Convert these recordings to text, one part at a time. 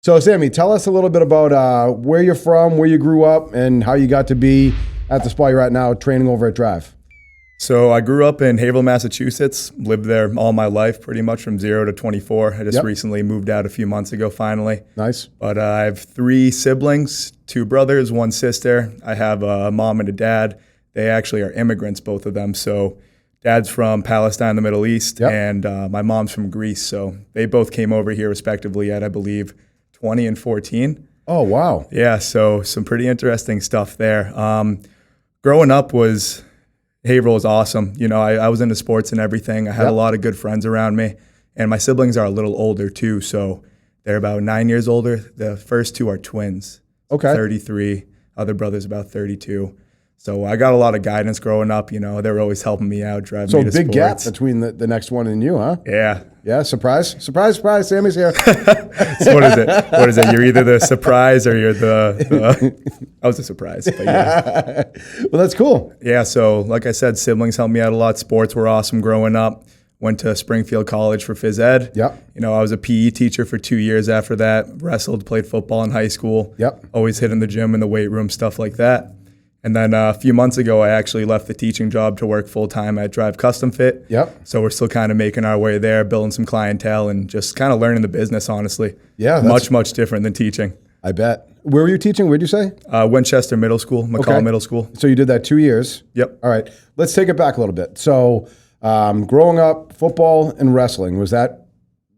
So, Samie, tell us a little bit about where you're from, where you grew up, and how you got to be at the spot you're at now, training over at Drive. So I grew up in Haverhill, Massachusetts, lived there all my life, pretty much from 0 to 24. I just recently moved out a few months ago, finally. Nice. But I have 3 siblings, 2 brothers, 1 sister. I have a mom and a dad. They actually are immigrants, both of them. So dad's from Palestine, the Middle East, and my mom's from Greece. So they both came over here respectively at, I believe, 20 and 14. Oh, wow. Yeah, so some pretty interesting stuff there. Growing up Haverhill was awesome. You know, I was into sports and everything. I had a lot of good friends around me, and my siblings are a little older too. So they're about 9 years older. The first 2 are twins. Okay. 33. Other brother's about 32. So I got a lot of guidance growing up. You know, they were always helping me out, driving me to sports. So big gap between the next one and you, huh? Yeah. Yeah, surprise. Surprise, surprise, Sammy's here. So what is it? What is it? You're either the surprise or you're the I was a surprise, but yeah. Well, that's cool. Yeah, so like I said, siblings helped me out a lot. Sports were awesome growing up. Went to Springfield College for phys ed. Yep. You know, I was a PE teacher for 2 years after that. Wrestled, played football in high school. Yep. Always hit in the gym, in the weight room, stuff like that. And then a few months ago, I actually left the teaching job to work full-time at Drive Custom Fit. Yep. So we're still kind of making our way there, building some clientele, and just kind of learning the business, honestly. Yeah. Much different than teaching. I bet. Where were you teaching? Where'd you say? Winchester Middle School, McCall Middle School. So you did that 2 years? Yep. All right. Let's take it back a little bit. So growing up, football and wrestling, was that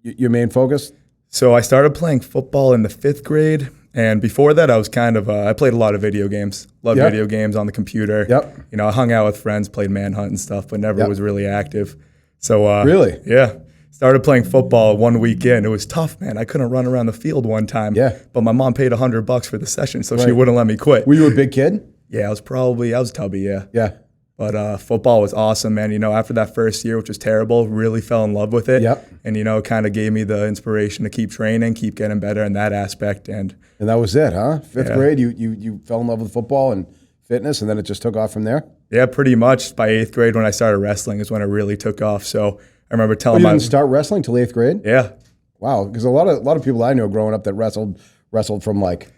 your main focus? So I started playing football in the 5th grade. And before that, I was I played a lot of video games. Loved video games on the computer. Yep. You know, I hung out with friends, played Manhunt and stuff, but never was really active. So really? Yeah. Started playing football one weekend. It was tough, man. I couldn't run around the field one time. Yeah. But my mom paid $100 for the session, so she wouldn't let me quit. Were you a big kid? Yeah, I was tubby, yeah. Yeah. But football was awesome, man. You know, after that first year, which was terrible, really fell in love with it. Yep. And, you know, it kind of gave me the inspiration to keep training, keep getting better in that aspect. And that was it, huh? 5th grade, you fell in love with football and fitness, and then it just took off from there? Yeah, pretty much. By 8th grade, when I started wrestling, is when it really took off. So I remember telling you didn't start wrestling till 8th grade? Yeah. Wow, because a lot of people I know growing up that wrestled from like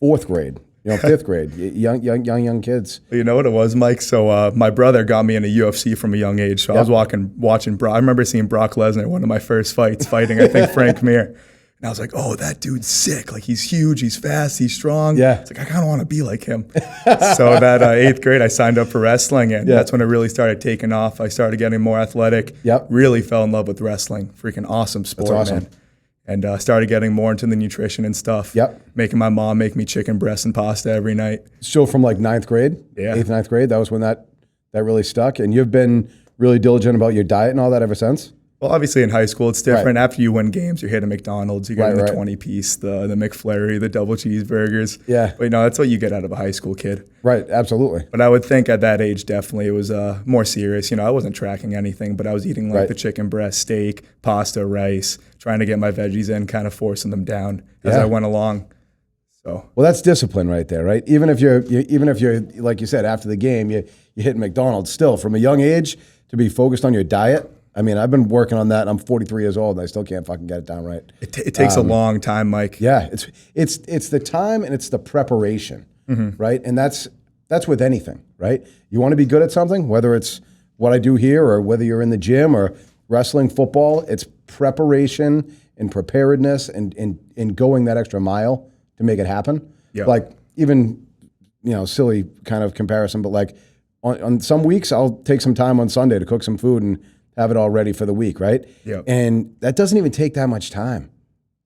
4th grade. You know, 5th grade, young kids. You know what it was, Mike? So my brother got me into UFC from a young age. So I was watching Brock. I remember seeing Brock Lesnar, one of my first fights, fighting, I think, Frank Mir. And I was like, oh, that dude's sick. Like, he's huge, he's fast, he's strong. Yeah. It's like, I kind of want to be like him. So that 8th grade, I signed up for wrestling, and that's when it really started taking off. I started getting more athletic. Yep. Really fell in love with wrestling. Freaking awesome sport, That's awesome. man. And started getting more into the nutrition and stuff. Yep. Making my mom make me chicken breast and pasta every night. So from like 9th grade, 8th, 9th grade, that was when that really stuck. And you've been really diligent about your diet and all that ever since? Well, obviously in high school, it's different. After you win games, you're hitting McDonald's, you're getting the 20-piece, the McFlurry, the double cheeseburgers. Yeah. But, you know, that's what you get out of a high school kid. Right, absolutely. But I would think at that age, definitely, it was more serious. You know, I wasn't tracking anything, but I was eating like the chicken breast, steak, pasta, rice, trying to get my veggies in, kind of forcing them down as I went along. So. Well, that's discipline right there, right? Even if you're like you said, after the game, you hit McDonald's. Still, from a young age to be focused on your diet. I mean, I've been working on that. And I'm 43 years old, and I still can't fucking get it down right. It takes a long time, Mike. Yeah, it's the time and it's the preparation, right? And that's with anything, right? You want to be good at something, whether it's what I do here or whether you're in the gym or wrestling, football. It's preparation and preparedness and going that extra mile to make it happen. Yep. Like even, silly kind of comparison, but like on some weeks I'll take some time on Sunday to cook some food and have it all ready for the week, right? Yep. And that doesn't even take that much time.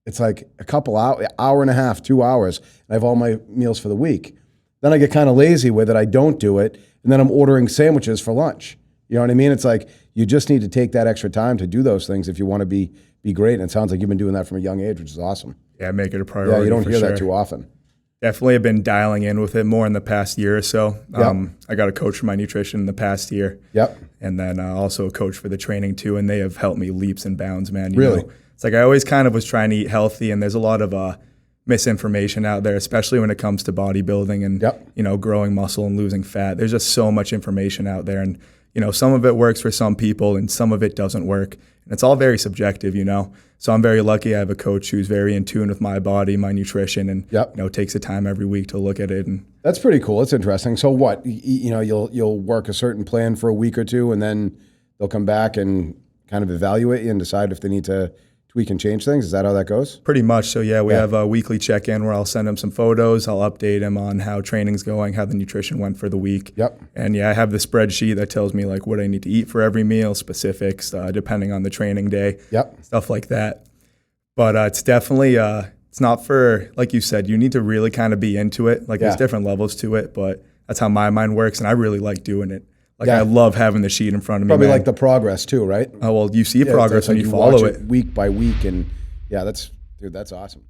It's like a couple hour and a half, 2 hours, and I have all my meals for the week. Then I get kind of lazy with it. I don't do it, and then I'm ordering sandwiches for lunch. You know what I mean? It's like you just need to take that extra time to do those things if you want to be great. And it sounds like you've been doing that from a young age, which is awesome. Yeah, make it a priority. Yeah, you don't hear that too often. Definitely have been dialing in with it more in the past year or so. Yep. I got a coach for my nutrition in the past year. Yep. And then also a coach for the training too, and they have helped me leaps and bounds, man. Really? It's like I always kind of was trying to eat healthy, and there's a lot of misinformation out there, especially when it comes to bodybuilding and growing muscle and losing fat. There's just so much information out there, and some of it works for some people and some of it doesn't work. And it's all very subjective, So I'm very lucky. I have a coach who's very in tune with my body, my nutrition, and takes the time every week to look at it. And that's pretty cool. It's interesting. So what? You'll work a certain plan for a week or two, and then they'll come back and kind of evaluate you and decide if they need to tweak and change things. Is that how that goes? Pretty much. So we have a weekly check-in where I'll send him some photos. I'll update him on how training's going, how the nutrition went for the week. Yep. And I have the spreadsheet that tells me like what I need to eat for every meal, specifics, depending on the training day. Yep. Stuff like that. But it's definitely, it's not for, like you said, you need to really kind of be into it. Like there's different levels to it, but that's how my mind works. And I really like doing it. Like I love having the sheet in front of me. Probably like the progress too, right? Oh, well, you see progress when you follow it week by week. And that's awesome.